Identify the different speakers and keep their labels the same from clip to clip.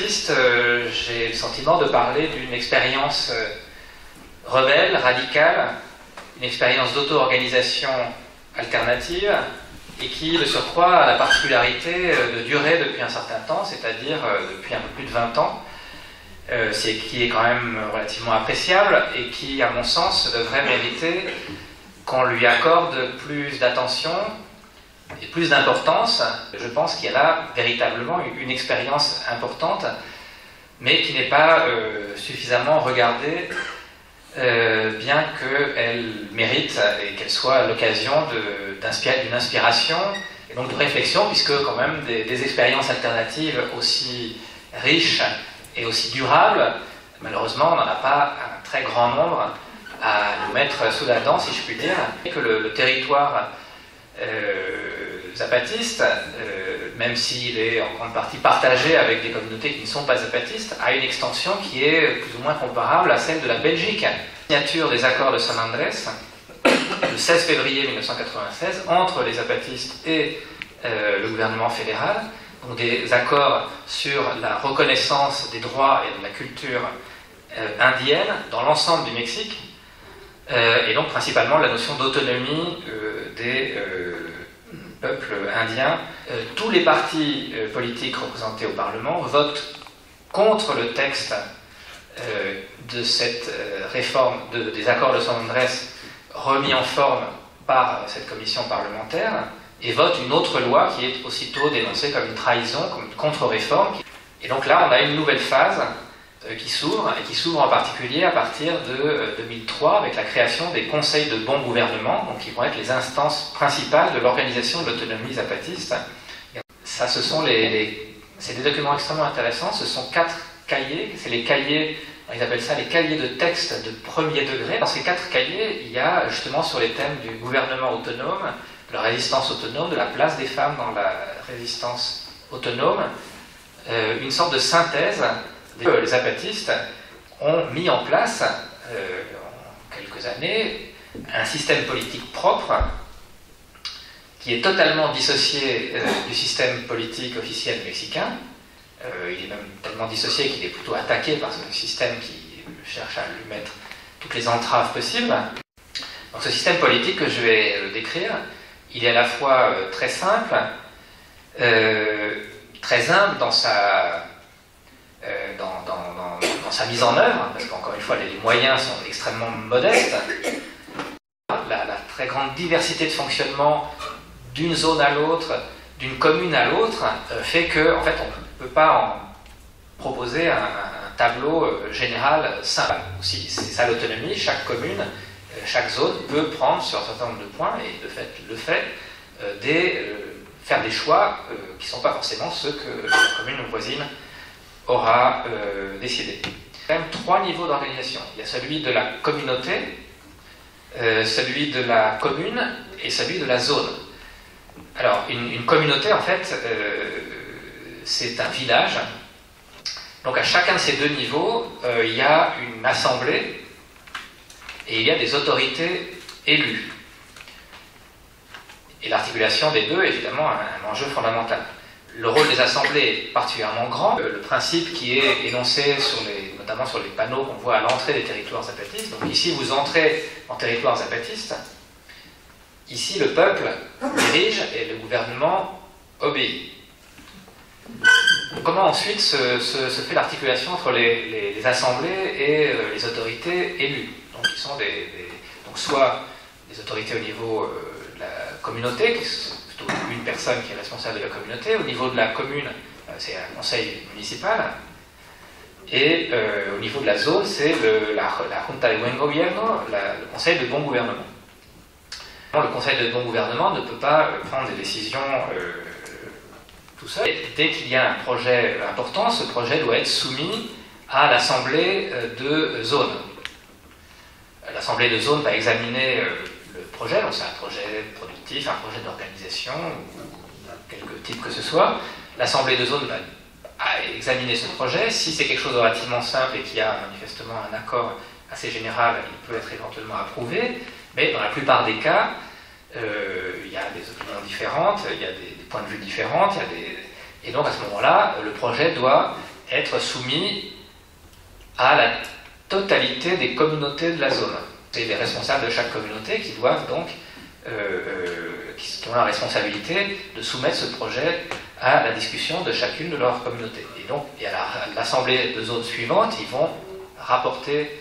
Speaker 1: zapatiste, j'ai le sentiment de parler d'une expérience rebelle, radicale, une expérience d'auto-organisation alternative, et qui, de surcroît, a la particularité de durer depuis un certain temps, c'est-à-dire depuis un peu plus de 20 ans, qui est quand même relativement appréciable, et qui, à mon sens, devrait mériter qu'on lui accorde plus d'attention et plus d'importance. Je pense qu'il y a là véritablement une expérience importante, mais qui n'est pas suffisamment regardée, bien qu'elle mérite et qu'elle soit l'occasion d'une inspiration et donc de réflexion, puisque quand même des expériences alternatives aussi riches et aussi durables, malheureusement on n'en a pas un très grand nombre à nous mettre sous la dent, si je puis dire, et que le territoire zapatiste, même s'il est en grande partie partagé avec des communautés qui ne sont pas zapatistes, a une extension qui est plus ou moins comparable à celle de la Belgique. Signature des accords de San Andrés, le 16 février 1996, entre les zapatistes et le gouvernement fédéral, donc des accords sur la reconnaissance des droits et de la culture indienne dans l'ensemble du Mexique, et donc principalement la notion d'autonomie des peuples indiens. Tous les partis politiques représentés au Parlement votent contre le texte de cette réforme des accords de San Andrés remis en forme par cette commission parlementaire, et votent une autre loi qui est aussitôt dénoncée comme une trahison, comme une contre-réforme. Et donc là, on a une nouvelle phase qui s'ouvre, et qui s'ouvre en particulier à partir de 2003 avec la création des conseils de bon gouvernement, donc qui vont être les instances principales de l'organisation de l'autonomie zapatiste. Ça, c'est des documents extrêmement intéressants. Ce sont 4 cahiers, c'est les cahiers, ils appellent ça les cahiers de texte de premier degré. Dans ces 4 cahiers, il y a justement sur les thèmes du gouvernement autonome, de la résistance autonome, de la place des femmes dans la résistance autonome, une sorte de synthèse. Les zapatistes ont mis en place, en quelques années, un système politique propre qui est totalement dissocié du système politique officiel mexicain. Il est même tellement dissocié qu'il est plutôt attaqué par ce système qui cherche à lui mettre toutes les entraves possibles. Donc ce système politique que je vais décrire, il est à la fois très simple, très humble dans sa mise en œuvre, parce qu'encore une fois les moyens sont extrêmement modestes. La très grande diversité de fonctionnement d'une zone à l'autre, d'une commune à l'autre, fait qu'en fait on ne peut pas en proposer un tableau général simple. C'est ça l'autonomie, chaque commune, chaque zone peut prendre sur un certain nombre de points, et de fait le fait, faire des choix qui ne sont pas forcément ceux que la commune voisine aura décidé. Il y a quand même 3 niveaux d'organisation. Il y a celui de la communauté, celui de la commune et celui de la zone. Alors, une communauté, en fait, c'est un village. Donc, à chacun de ces 2 niveaux, il y a une assemblée et il y a des autorités élues. Et l'articulation des deux est évidemment un enjeu fondamental. Le rôle des assemblées est particulièrement grand. Le principe qui est énoncé notamment sur les panneaux qu'on voit à l'entrée des territoires zapatistes. Donc ici, vous entrez en territoire zapatiste. Ici, le peuple dirige et le gouvernement obéit. Donc, comment ensuite se fait l'articulation entre les assemblées et les autorités élues, donc, qui sont donc soit des autorités au niveau de la communauté, qui sont plutôt une personne qui est responsable de la communauté. Au niveau de la commune, c'est un conseil municipal. Et au niveau de la zone, c'est la Junta de Buen Gobierno, le conseil de bon gouvernement. Le conseil de bon gouvernement ne peut pas prendre des décisions tout seul. Et dès qu'il y a un projet important, ce projet doit être soumis à l'assemblée de zone. L'assemblée de zone va examiner le projet, donc c'est un projet productif, un projet d'organisation, ou quelque type que ce soit. L'assemblée de zone va examiner ce projet. Si c'est quelque chose de relativement simple et qu'il y a manifestement un accord assez général, il peut être éventuellement approuvé, mais dans la plupart des cas, il y a des opinions différentes, il y a des points de vue différents, et donc à ce moment-là, le projet doit être soumis à la totalité des communautés de la zone. C'est les responsables de chaque communauté qui doivent donc, qui ont la responsabilité de soumettre ce projet à la discussion de chacune de leurs communautés. Et donc, à l'assemblée de zone suivante, ils vont rapporter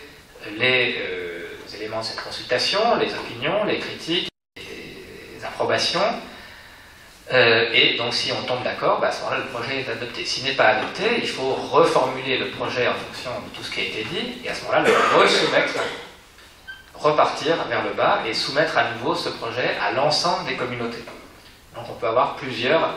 Speaker 1: les éléments de cette consultation, les opinions, les critiques, les approbations. Et donc si on tombe d'accord, à ce moment-là le projet est adopté. S'il n'est pas adopté, il faut reformuler le projet en fonction de tout ce qui a été dit, et à ce moment-là le resoumettre, repartir vers le bas et soumettre à nouveau ce projet à l'ensemble des communautés. Donc on peut avoir plusieurs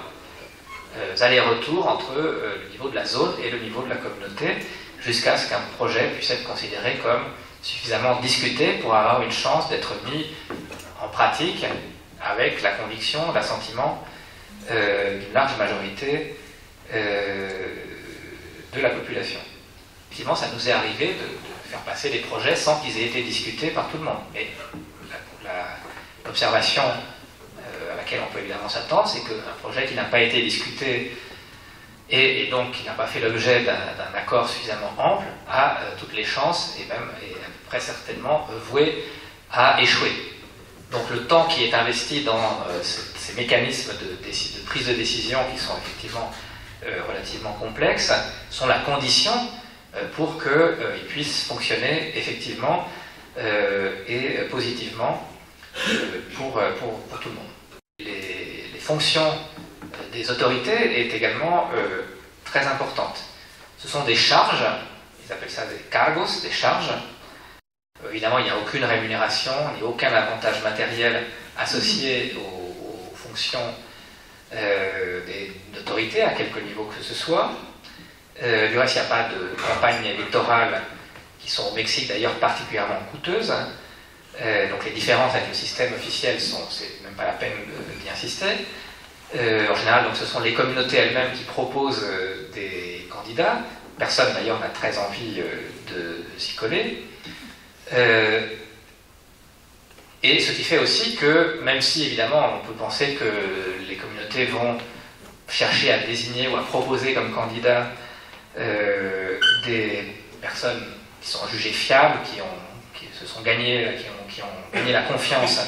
Speaker 1: allers-retours entre le niveau de la zone et le niveau de la communauté, jusqu'à ce qu'un projet puisse être considéré comme suffisamment discuté pour avoir une chance d'être mis en pratique avec la conviction, l'assentiment d'une large majorité de la population. Effectivement, ça nous est arrivé de faire passer des projets sans qu'ils aient été discutés par tout le monde. Mais l'observation à laquelle on peut évidemment s'attendre, c'est qu'un projet qui n'a pas été discuté et donc qui n'a pas fait l'objet d'un accord suffisamment ample a toutes les chances, et même est à peu près certainement voué à échouer. Donc le temps qui est investi dans ces mécanismes de prise de décision qui sont effectivement relativement complexes sont la condition pour qu'ils puissent fonctionner effectivement et positivement pour tout le monde. Les fonctions des autorités est également très importante. Ce sont des charges, ils appellent ça des cargos, des charges. Évidemment, il n'y a aucune rémunération, ni aucun avantage matériel associé aux fonctions d'autorité, à quelque niveau que ce soit. Du reste, il n'y a pas de campagne électorale qui sont au Mexique d'ailleurs particulièrement coûteuses. Donc les différences avec le système officiel, c'est même pas la peine d'y insister. En général, donc, ce sont les communautés elles-mêmes qui proposent des candidats. Personne d'ailleurs n'a très envie de s'y coller. Et ce qui fait aussi que, même si évidemment on peut penser que les communautés vont chercher à désigner ou à proposer comme candidats des personnes qui sont jugées fiables, qui ont gagné la confiance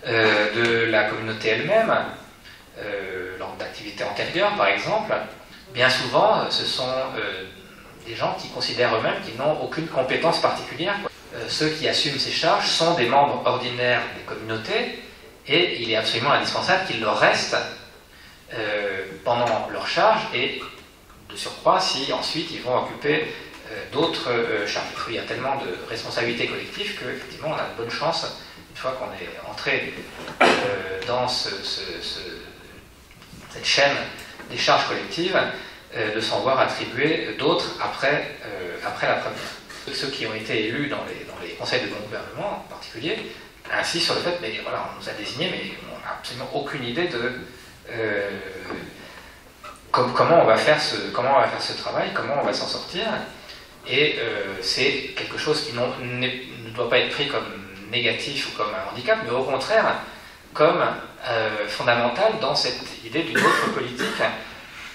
Speaker 1: de la communauté elle-même, lors d'activités antérieures par exemple, bien souvent ce sont des gens qui considèrent eux-mêmes qu'ils n'ont aucune compétence particulière. Ceux qui assument ces charges sont des membres ordinaires des communautés et il est absolument indispensable qu'ils le restent pendant leur charge et de surcroît si ensuite ils vont occuper d'autres charges. Il y a tellement de responsabilités collectives qu'effectivement on a de bonnes chances, une fois qu'on est entré dans cette chaîne des charges collectives, de s'en voir attribuer d'autres après la première. Ceux qui ont été élus dans les conseils de bon gouvernement en particulier insistent sur le fait, mais voilà, on nous a désignés, mais on n'a absolument aucune idée de comment on va faire ce travail, comment on va s'en sortir. Et c'est quelque chose qui ne doit pas être pris comme négatif ou comme un handicap, mais au contraire comme fondamental dans cette idée d'une autre politique.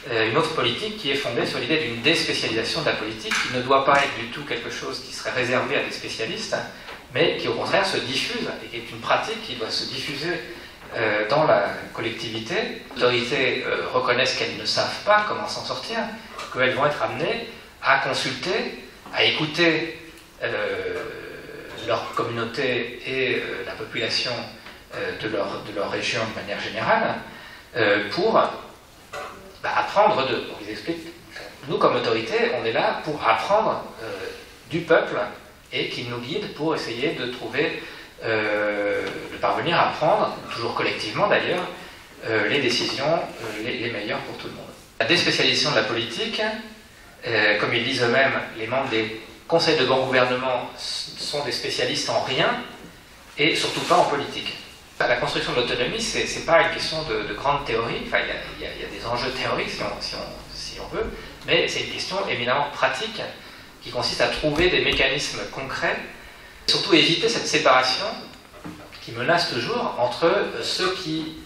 Speaker 1: Une autre politique qui est fondée sur l'idée d'une déspécialisation de la politique, qui ne doit pas être du tout quelque chose qui serait réservé à des spécialistes, mais qui au contraire se diffuse, et qui est une pratique qui doit se diffuser dans la collectivité. Les autorités reconnaissent qu'elles ne savent pas comment s'en sortir, qu'elles vont être amenées à consulter, à écouter leur communauté et la population de leur région de manière générale, pour apprendre d'eux. Donc ils expliquent, nous comme autorité, on est là pour apprendre du peuple et qu'il nous guide pour essayer de trouver, de parvenir à prendre, toujours collectivement d'ailleurs, les décisions les meilleures pour tout le monde. La déspécialisation de la politique, comme ils disent eux-mêmes, les membres des conseils de bon gouvernement sont des spécialistes en rien et surtout pas en politique. La construction de l'autonomie, c'est pas une question de grande théorie, enfin il y a des enjeux théoriques si on veut, mais c'est une question éminemment pratique qui consiste à trouver des mécanismes concrets, surtout éviter cette séparation qui menace toujours entre ceux qui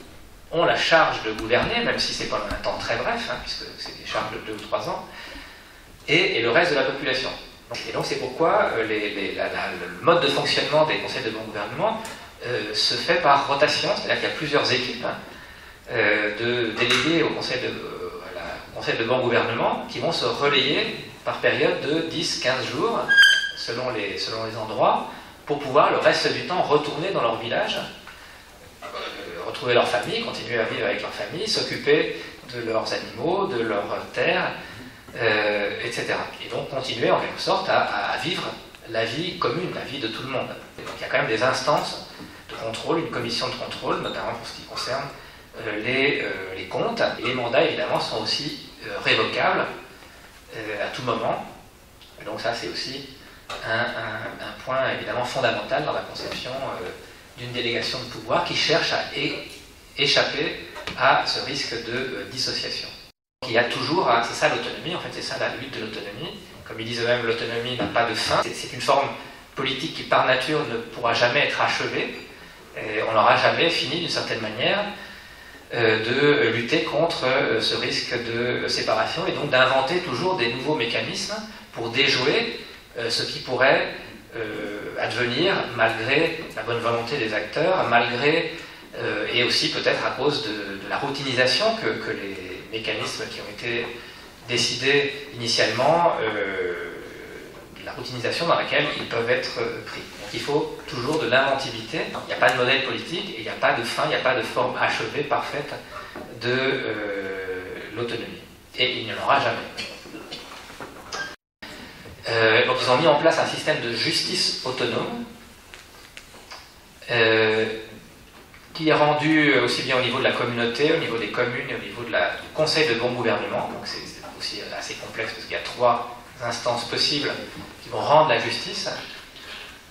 Speaker 1: ont la charge de gouverner, même si c'est pas un temps très bref, puisque c'est des charges de 2 ou 3 ans, et le reste de la population. Et donc c'est pourquoi le mode de fonctionnement des conseils de bon gouvernement se fait par rotation, c'est-à-dire qu'il y a plusieurs équipes de délégués au conseil de bon gouvernement qui vont se relayer par période de 10-15 jours selon les endroits pour pouvoir le reste du temps retourner dans leur village, retrouver leur famille, continuer à vivre avec leur famille, s'occuper de leurs animaux, de leurs terres, etc. Et donc continuer en quelque sorte à vivre la vie commune, la vie de tout le monde. Et donc il y a quand même des instances de contrôle, une commission de contrôle, notamment pour ce qui concerne les comptes. Et les mandats évidemment sont aussi révocables à tout moment. Et donc ça c'est aussi un point évidemment fondamental dans la conception d'une délégation de pouvoir qui cherche à échapper à ce risque de dissociation. Il y a toujours, c'est ça l'autonomie, en fait c'est ça la lutte de l'autonomie. Comme ils disent eux-mêmes, l'autonomie n'a pas de fin. C'est une forme politique qui par nature ne pourra jamais être achevée. Et on n'aura jamais fini d'une certaine manière de lutter contre ce risque de séparation et donc d'inventer toujours des nouveaux mécanismes pour déjouer ce qui pourrait advenir malgré la bonne volonté des acteurs, malgré et aussi peut-être à cause de la routinisation que les mécanismes qui ont été décidés initialement, la routinisation dans laquelle ils peuvent être pris. Donc il faut toujours de l'inventivité. Il n'y a pas de modèle politique et il n'y a pas de fin, il n'y a pas de forme achevée, parfaite de l'autonomie. Et il n'y en aura jamais. Donc ils ont mis en place un système de justice autonome qui est rendu aussi bien au niveau de la communauté, au niveau des communes et au niveau du conseil de bon gouvernement. Donc c'est aussi assez complexe parce qu'il y a 3 instances possibles qui vont rendre la justice.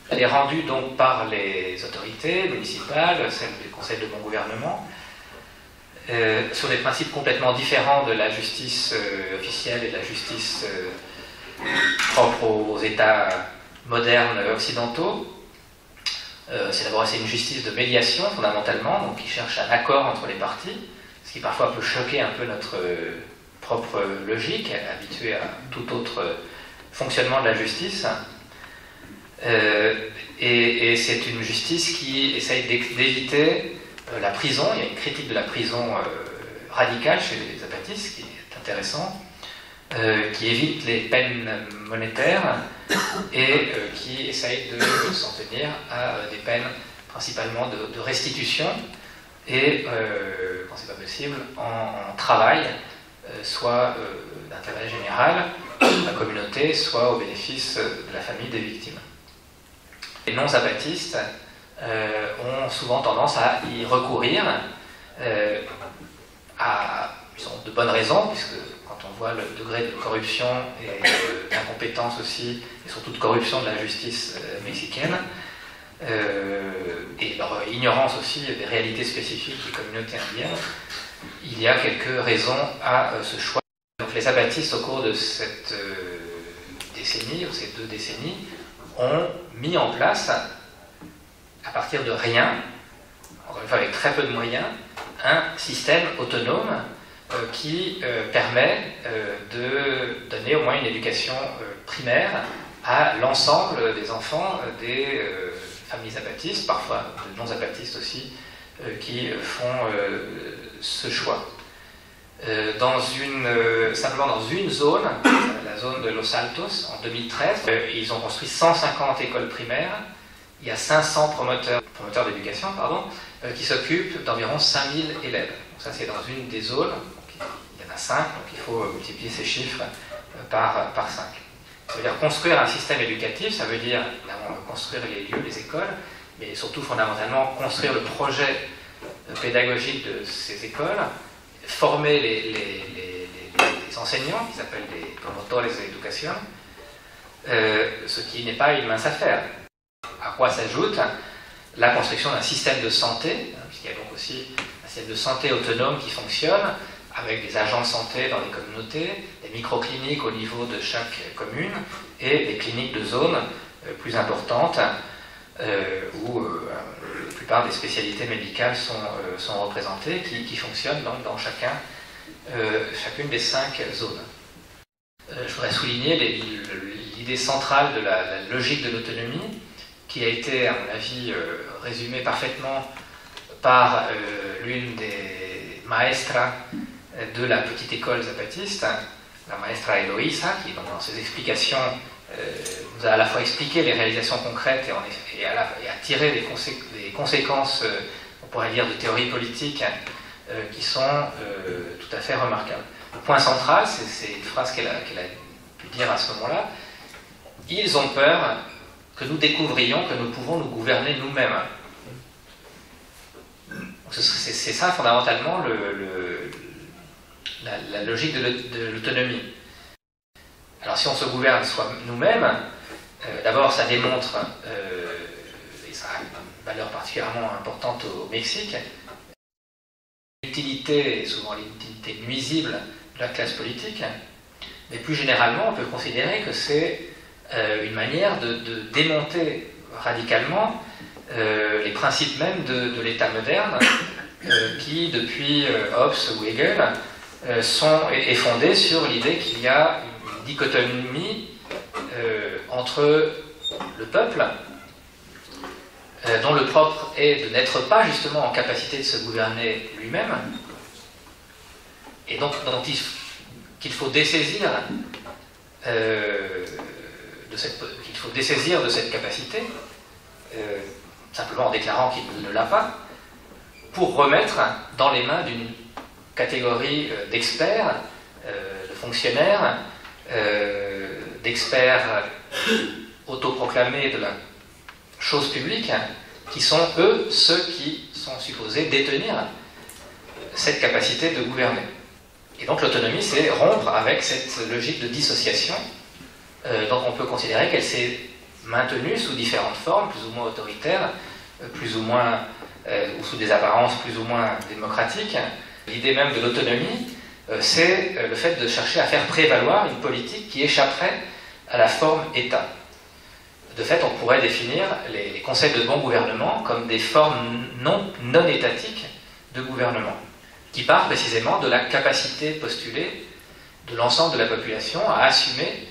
Speaker 1: Elle est rendue donc par les autorités municipales, celles du conseil de bon gouvernement, sur des principes complètement différents de la justice officielle et de la justice propre aux États modernes occidentaux. C'est d'abord une justice de médiation fondamentalement, donc qui cherche un accord entre les parties, ce qui parfois peut choquer un peu notre propre logique, habituée à tout autre fonctionnement de la justice. Et c'est une justice qui essaye d'éviter la prison. Il y a une critique de la prison radicale chez les zapatistes, qui est intéressant, qui évite les peines monétaires et qui essaye de s'en tenir à des peines principalement de restitution et, quand c'est pas possible, en travail, soit d'intérêt général de la communauté, soit au bénéfice de la famille des victimes. Les non-zapatistes ont souvent tendance à y recourir ils ont de bonnes raisons, puisque quand on voit le degré de corruption et d'incompétence aussi, et surtout de corruption de la justice mexicaine, et leur ignorance aussi des réalités spécifiques des communautés indiennes, il y a quelques raisons à ce choix. Donc les zapatistes, au cours de cette décennie, ou ces 2 décennies, ont mis en place, à partir de rien, encore une fois avec très peu de moyens, un système autonome qui permet de donner au moins une éducation primaire à l'ensemble des enfants des familles zapatistes, parfois de non-zapatistes aussi, qui font ce choix. Simplement dans une zone, la zone de Los Altos, en 2013, ils ont construit 150 écoles primaires. Il y a 500 promoteurs d'éducation, qui s'occupent d'environ 5000 élèves. Donc ça, c'est dans une des zones. Il y en a 5, donc il faut multiplier ces chiffres par 5. Ça veut dire construire un système éducatif, ça veut dire construire les lieux, les écoles, mais surtout fondamentalement construire le projet pédagogique de ces écoles, former les enseignants, qui s'appellent des promotores de l'éducation, ce qui n'est pas une mince affaire. À quoi s'ajoute la construction d'un système de santé, puisqu'il y a donc aussi un système de santé autonome qui fonctionne, avec des agents de santé dans les communautés, des microcliniques au niveau de chaque commune, et des cliniques de zone plus importantes, où la plupart des spécialités médicales sont représentées, qui fonctionnent donc dans chacune des 5 zones. je voudrais souligner l'idée centrale de la logique de l'autonomie, qui a été, à mon avis, résumée parfaitement par l'une des maestras de la petite école zapatiste, la maestra Eloisa, qui, donc, dans ses explications, nous a à la fois expliqué les réalisations concrètes et a tiré des conséquences, on pourrait dire, de théorie politique qui sont tout à fait remarquables. Le point central, c'est une phrase qu'elle a pu dire à ce moment-là: ils ont peur que nous découvrions que nous pouvons nous gouverner nous-mêmes. C'est ça fondamentalement la logique de l'autonomie. Alors si on se gouverne nous-mêmes, d'abord ça démontre, et ça a une valeur particulièrement importante au Mexique, l'utilité, et souvent l'utilité nuisible de la classe politique, mais plus généralement on peut considérer que c'est une manière de démonter radicalement les principes même de l'État moderne, qui depuis Hobbes ou Hegel est fondé sur l'idée qu'il y a une dichotomie entre le peuple, dont le propre est de n'être pas justement en capacité de se gouverner lui-même, et donc qu'il faut dessaisir de cette capacité, simplement en déclarant qu'il ne l'a pas, pour remettre dans les mains d'une catégorie d'experts, de fonctionnaires, d'experts autoproclamés de la chose publique, qui sont eux ceux qui sont supposés détenir cette capacité de gouverner. Et donc l'autonomie, c'est rompre avec cette logique de dissociation. Donc on peut considérer qu'elle s'est maintenue sous différentes formes, plus ou moins autoritaires, plus ou moins, ou sous des apparences plus ou moins démocratiques. L'idée même de l'autonomie, c'est le fait de chercher à faire prévaloir une politique qui échapperait à la forme État. De fait, on pourrait définir les concepts de bon gouvernement comme des formes non étatiques de gouvernement, qui partent précisément de la capacité postulée de l'ensemble de la population à assumer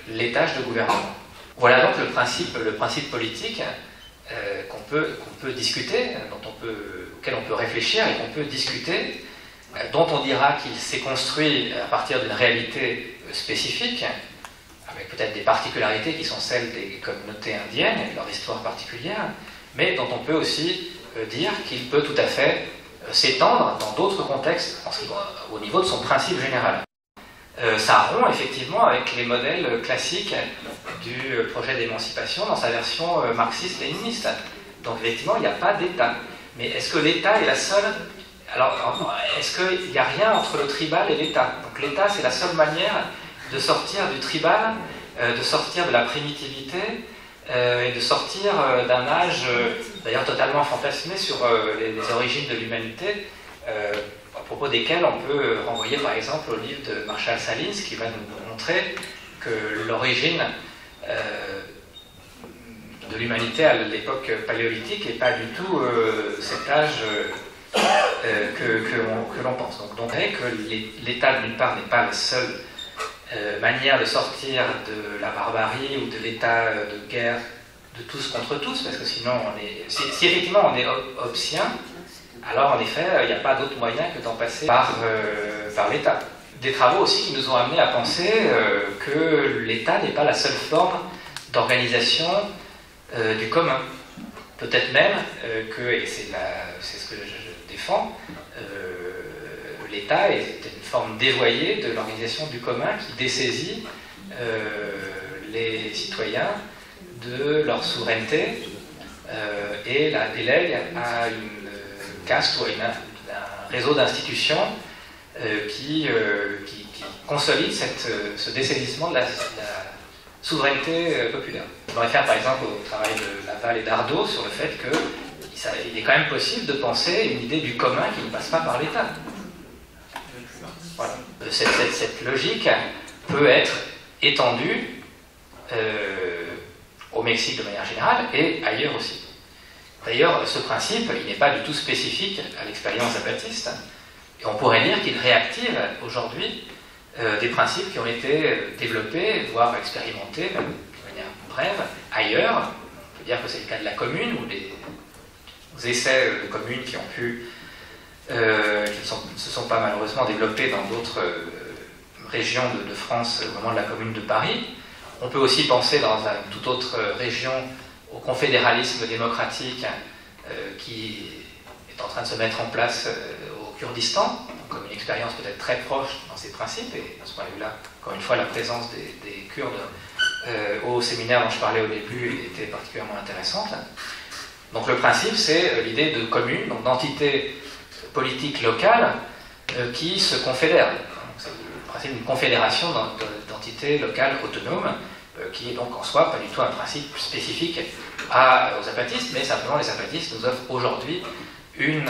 Speaker 1: les tâches de gouvernement. Voilà donc le principe politique qu'on peut discuter, auquel on peut réfléchir et qu'on peut discuter, dont on dira qu'il s'est construit à partir d'une réalité spécifique, avec peut-être des particularités qui sont celles des communautés indiennes et de leur histoire particulière, mais dont on peut aussi dire qu'il peut tout à fait s'étendre dans d'autres contextes au niveau de son principe général. Ça rompt effectivement avec les modèles classiques du projet d'émancipation dans sa version marxiste-léniniste. Donc effectivement, il n'y a pas d'État. Mais est-ce que l'État est la seule... Alors, est-ce qu'il n'y a rien entre le tribal et l'État? Donc l'État, c'est la seule manière de sortir du tribal, de sortir de la primitivité, et de sortir d'un âge, d'ailleurs totalement fantasmé sur les origines de l'humanité, à propos desquels on peut renvoyer par exemple au livre de Marshall Salins, qui va nous montrer que l'origine de l'humanité à l'époque paléolithique n'est pas du tout cet âge que l'on pense. Donc que l'État d'une part n'est pas la seule manière de sortir de la barbarie ou de l'état de guerre de tous contre tous, parce que sinon si effectivement on est hobbesien, alors en effet il n'y a pas d'autre moyen que d'en passer par l'État. Des travaux aussi qui nous ont amenés à penser que l'État n'est pas la seule forme d'organisation du commun. Peut-être même que, et c'est ce que je défends, l'État est une forme dévoyée de l'organisation du commun qui dessaisit les citoyens de leur souveraineté et la délègue à une caste ou à un réseau d'institutions qui consolide ce dessaisissement de la souveraineté populaire. Je me réfère par exemple au travail de Laval et d'Ardaud sur le fait qu'il est quand même possible de penser une idée du commun qui ne passe pas par l'État. Voilà. Cette logique peut être étendue au Mexique de manière générale et ailleurs aussi. D'ailleurs, ce principe, il n'est pas du tout spécifique à l'expérience zapatiste, et on pourrait dire qu'il réactive aujourd'hui des principes qui ont été développés, voire expérimentés, même de manière brève, ailleurs. On peut dire que c'est le cas de la commune, ou des essais de communes qui ont pu, qui ne se sont pas malheureusement développés dans d'autres régions de France au moment de la Commune de Paris. On peut aussi penser dans une toute autre région au confédéralisme démocratique qui est en train de se mettre en place au Kurdistan, comme une expérience peut-être très proche dans ses principes, et à ce point de vue-là, encore une fois, la présence des Kurdes au séminaire dont je parlais au début était particulièrement intéressante. Donc le principe, c'est l'idée de commune, donc d'entité politique locale qui se confédère. C'est le principe d'une confédération d'entités locales autonomes, qui est donc en soi pas du tout un principe spécifique aux zapatistes, mais simplement les zapatistes nous offrent aujourd'hui une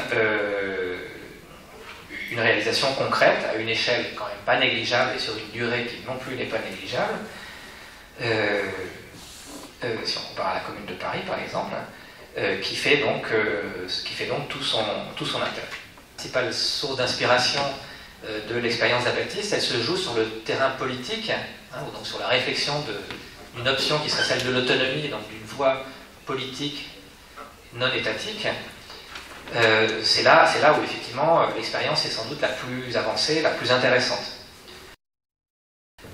Speaker 1: réalisation concrète à une échelle quand même pas négligeable et sur une durée qui non plus n'est pas négligeable. Si on compare à la Commune de Paris par exemple, qui fait donc tout son intérêt. La principale source d'inspiration de l'expérience zapatiste, elle se joue sur le terrain politique, ou donc sur la réflexion d'une option qui serait celle de l'autonomie, donc d'une voie politique non étatique. C'est là où effectivement l'expérience est sans doute la plus avancée, la plus intéressante.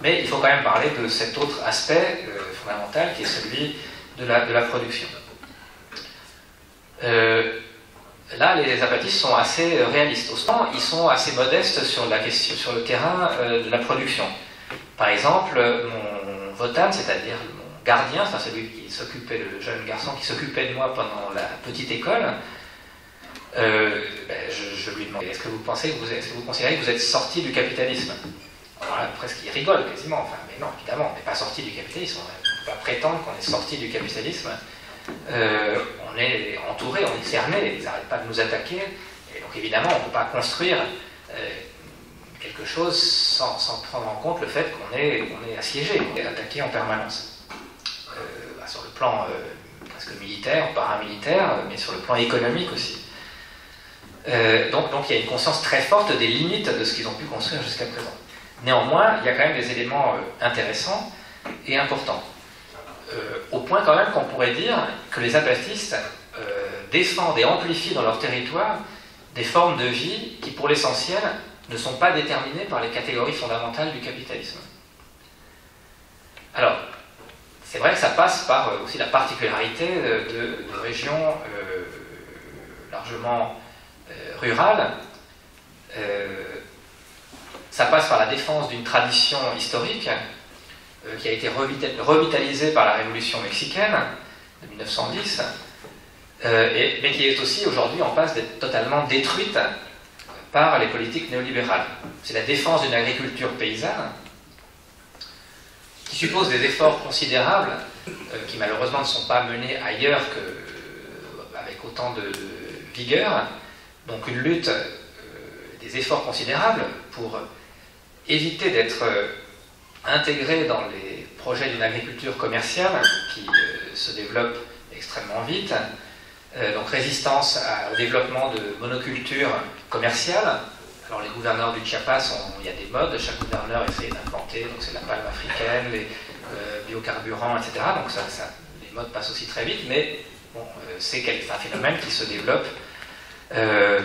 Speaker 1: Mais il faut quand même parler de cet autre aspect fondamental qui est celui de la production. Là, les zapatistes sont assez réalistes. Autant, ils sont assez modestes sur le terrain de la production. Par exemple, mon votan, c'est-à-dire mon gardien, enfin celui qui s'occupait, le jeune garçon qui s'occupait de moi pendant la petite école, je lui demandais, est-ce que vous considérez que vous êtes sorti du capitalisme? Alors là, presque il rigole quasiment, enfin, mais non, évidemment, on n'est pas sorti du capitalisme, on ne peut pas prétendre qu'on est sorti du capitalisme. On est entouré, on est cerné, ils n'arrêtent pas de nous attaquer, et donc évidemment on ne peut pas construire quelque chose sans prendre en compte le fait qu'on est assiégé, on est attaqué en permanence. Sur le plan presque militaire, paramilitaire, mais sur le plan économique aussi. Donc il y a une conscience très forte des limites de ce qu'ils ont pu construire jusqu'à présent. Néanmoins, il y a quand même des éléments intéressants et importants. Au point quand même qu'on pourrait dire que les zapatistes défendent et amplifient dans leur territoire des formes de vie qui, pour l'essentiel, ne sont pas déterminées par les catégories fondamentales du capitalisme. Alors, c'est vrai que ça passe par aussi la particularité de régions largement rurales. Ça passe par la défense d'une tradition historique qui a été revitalisée par la Révolution mexicaine de 1910, mais qui est aussi aujourd'hui en passe d'être totalement détruite par les politiques néolibérales. C'est la défense d'une agriculture paysanne qui suppose des efforts considérables qui malheureusement ne sont pas menés ailleurs avec autant de vigueur. Donc une lutte, des efforts considérables pour éviter d'être intégré dans les projets d'une agriculture commerciale qui se développe extrêmement vite. Donc résistance au développement de monocultures commerciales. Alors les gouverneurs du Chiapas, il y a des modes, chaque gouverneur essaie d'implanter, donc c'est la palme africaine, les biocarburants, etc. Donc les modes passent aussi très vite, mais bon, c'est un phénomène qui se développe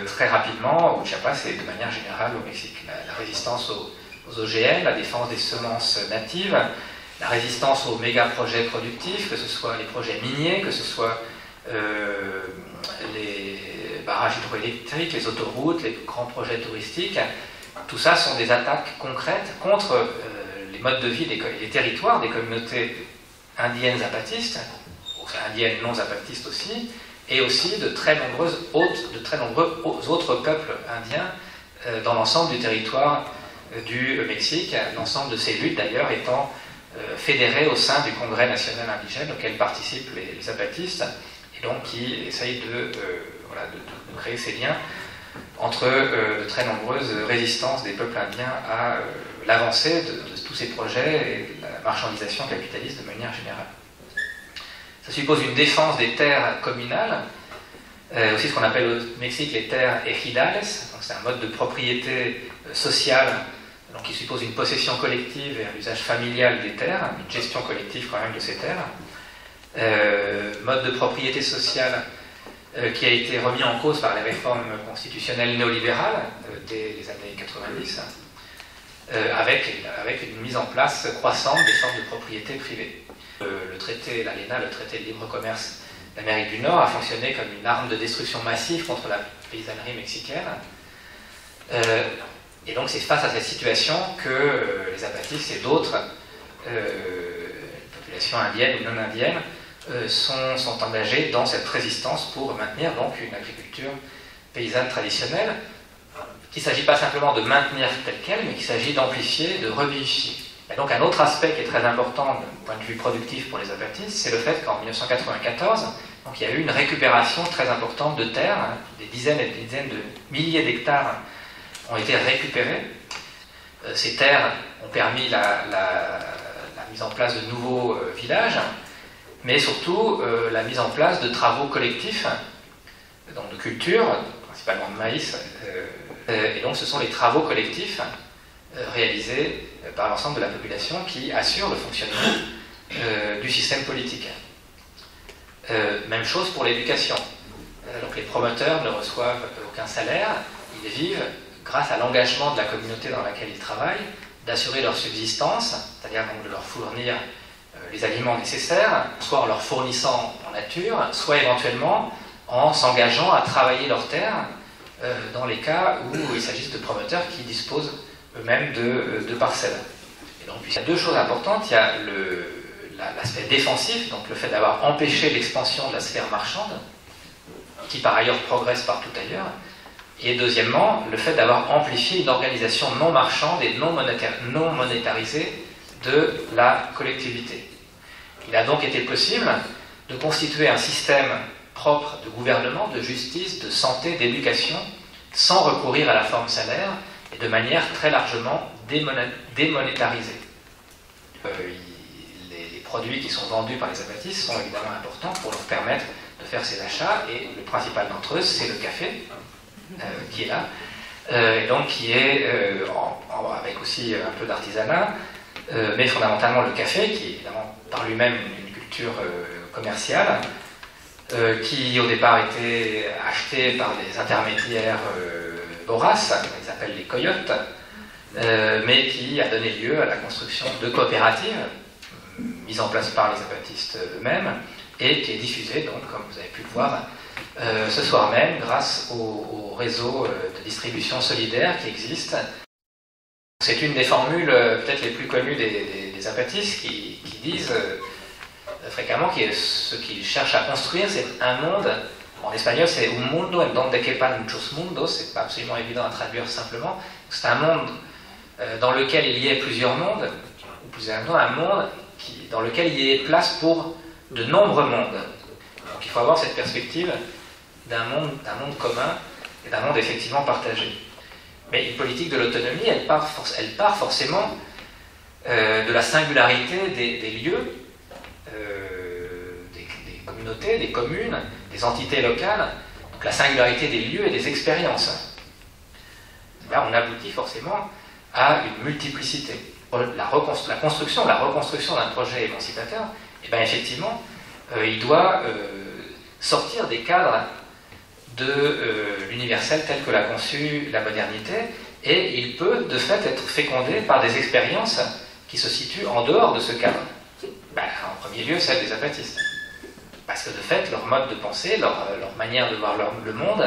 Speaker 1: très rapidement au Chiapas et de manière générale au Mexique. La résistance aux OGM, la défense des semences natives, la résistance aux méga-projets productifs, que ce soit les projets miniers, que ce soit les barrages hydroélectriques, les autoroutes, les grands projets touristiques. Tout ça sont des attaques concrètes contre les modes de vie, les territoires des communautés indiennes zapatistes, indiennes non zapatistes aussi, et aussi de très nombreux autres peuples indiens dans l'ensemble du territoire du Mexique, l'ensemble de ces luttes d'ailleurs étant fédérées au sein du Congrès national indigène auquel participent les zapatistes, et donc qui essayent de créer ces liens entre de très nombreuses résistances des peuples indiens à l'avancée de tous ces projets et la marchandisation capitaliste de manière générale. Ça suppose une défense des terres communales, aussi ce qu'on appelle au Mexique les terres ejidales, donc c'est un mode de propriété sociale donc qui suppose une possession collective et un usage familial des terres, une gestion collective quand même de ces terres. Mode de propriété sociale qui a été remis en cause par les réformes constitutionnelles néolibérales dès les années 90, avec une mise en place croissante des formes de propriété privée. Le traité, l'ALENA, le traité de libre commerce d'Amérique du Nord, a fonctionné comme une arme de destruction massive contre la paysannerie mexicaine. Et donc c'est face à cette situation que les zapatistes et d'autres populations indiennes ou non indiennes sont engagés dans cette résistance pour maintenir donc une agriculture paysanne traditionnelle, qu'il ne s'agit pas simplement de maintenir telle qu'elle, mais qu'il s'agit d'amplifier, de revivifier. Et donc un autre aspect qui est très important du point de vue productif pour les zapatistes, c'est le fait qu'en 1994, donc, il y a eu une récupération très importante de terres, des dizaines et des dizaines de milliers d'hectares ont été récupérés. Ces terres ont permis la mise en place de nouveaux villages, mais surtout la mise en place de travaux collectifs, donc de culture, principalement de maïs, et donc ce sont les travaux collectifs réalisés par l'ensemble de la population qui assurent le fonctionnement du système politique. Même chose pour l'éducation. Donc les promoteurs ne reçoivent aucun salaire, ils vivent grâce à l'engagement de la communauté dans laquelle ils travaillent, d'assurer leur subsistance, c'est-à-dire donc de leur fournir les aliments nécessaires, soit en leur fournissant en nature, soit éventuellement en s'engageant à travailler leurs terres dans les cas où il s'agisse de promoteurs qui disposent eux-mêmes de parcelles. Et donc il y a deux choses importantes. Il y a l'aspect défensif, donc le fait d'avoir empêché l'expansion de la sphère marchande, qui par ailleurs progresse partout ailleurs, et deuxièmement, le fait d'avoir amplifié une organisation non marchande et non monétarisée de la collectivité. Il a donc été possible de constituer un système propre de gouvernement, de justice, de santé, d'éducation, sans recourir à la forme salaire et de manière très largement démonétarisée. Les produits qui sont vendus par les zapatistes sont évidemment importants pour leur permettre de faire ces achats, et le principal d'entre eux, c'est le café, qui est là, et donc qui est, avec aussi un peu d'artisanat, mais fondamentalement le café, qui est évidemment par lui-même une culture commerciale, qui au départ était acheté par des intermédiaires voraces, ils appellent les coyotes, mais qui a donné lieu à la construction de coopératives, mises en place par les zapatistes eux-mêmes, et qui est diffusée, donc, comme vous avez pu le voir, ce soir même, grâce au réseau de distribution solidaire qui existe. C'est une des formules peut-être les plus connues des zapatistes qui disent fréquemment que ce qu'ils cherchent à construire, c'est un monde, en espagnol c'est un mundo en donde quepan muchos mundos, c'est pas absolument évident à traduire simplement, c'est un monde dans lequel il y ait plusieurs mondes, ou plus exactement un monde dans lequel il y ait place pour de nombreux mondes. Donc il faut avoir cette perspective d'un monde commun et d'un monde effectivement partagé. Mais une politique de l'autonomie, elle part forcément de la singularité des lieux, des communautés, des communes, des entités locales, donc la singularité des lieux et des expériences. Là, on aboutit forcément à une multiplicité. La reconstruction d'un projet émancipateur, et bien effectivement, il doit sortir des cadres de l'universel tel que l'a conçu la modernité, et il peut de fait être fécondé par des expériences qui se situent en dehors de ce cadre. En premier lieu, celle des zapatistes. Parce que de fait, leur mode de pensée, leur manière de voir le monde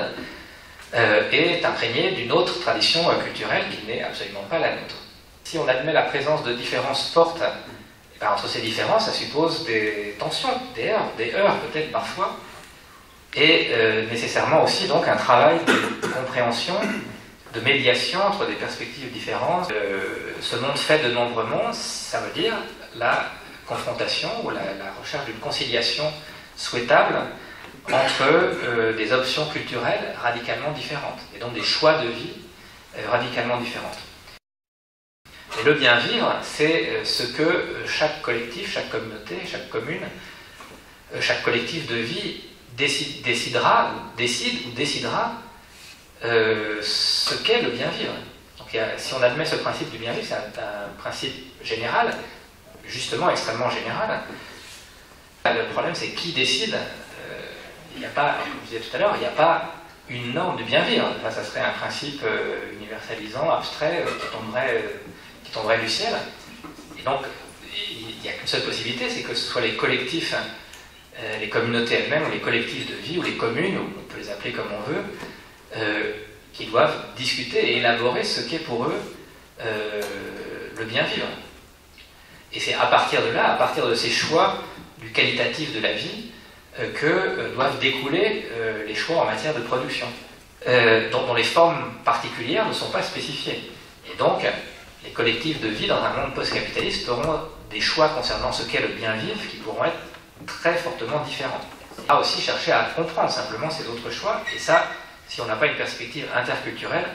Speaker 1: est imprégnée d'une autre tradition culturelle qui n'est absolument pas la nôtre. Si on admet la présence de différences fortes, entre ces différences, ça suppose des tensions, des heurts peut-être parfois, et nécessairement aussi donc un travail de compréhension, de médiation entre des perspectives différentes. Ce monde fait de nombreux mondes, ça veut dire la confrontation ou la recherche d'une conciliation souhaitable entre des options culturelles radicalement différentes, et donc des choix de vie radicalement différentes. Et le bien vivre, c'est ce que chaque collectif, chaque communauté, chaque commune, chaque collectif de vie décide ou décidera ce qu'est le bien vivre. Donc si on admet ce principe du bien vivre, c'est un principe général, justement extrêmement général. Le problème, c'est qui décide. Il n'y a pas, comme je disais tout à l'heure, il n'y a pas une norme du bien vivre. Enfin, ça serait un principe universalisant, abstrait, qui tomberait du ciel. Et donc, il n'y a qu'une seule possibilité, c'est que ce soit les collectifs, les communautés elles-mêmes, ou les collectifs de vie, ou les communes, ou on peut les appeler comme on veut, qui doivent discuter et élaborer ce qu'est pour eux le bien vivre. Et c'est à partir de là, à partir de ces choix du qualitatif de la vie, que doivent découler les choix en matière de production, dont les formes particulières ne sont pas spécifiées. Et donc, les collectifs de vie dans un monde post-capitaliste auront des choix concernant ce qu'est le bien vivre qui pourront être très fortement différents. On va aussi chercher à comprendre simplement ces autres choix, et ça, si on n'a pas une perspective interculturelle,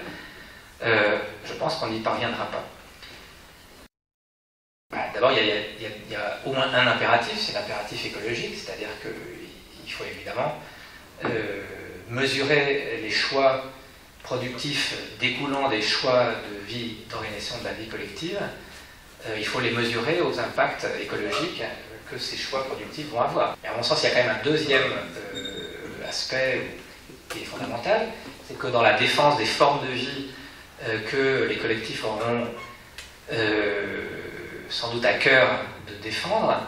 Speaker 1: je pense qu'on n'y parviendra pas. D'abord, il y a au moins un impératif, c'est l'impératif écologique, c'est-à-dire qu'il faut évidemment mesurer les choix productifs découlant des choix de vie, d'organisation de la vie collective. Il faut les mesurer aux impacts écologiques que ces choix productifs vont avoir. Et à mon sens, il y a quand même un deuxième aspect qui est fondamental, c'est que dans la défense des formes de vie que les collectifs auront sans doute à cœur de défendre,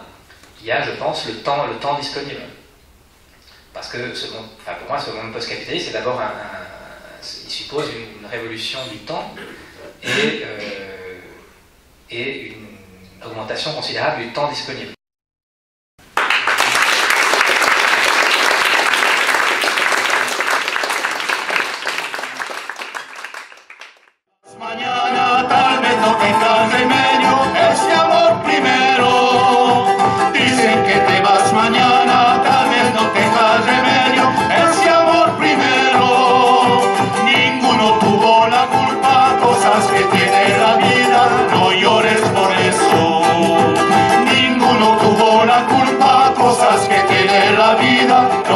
Speaker 1: il y a, je pense, le temps disponible. Parce que pour moi, ce monde post-capitaliste, c'est d'abord il suppose une révolution du temps et une augmentation considérable du temps disponible.
Speaker 2: Cosas que tiene la vida.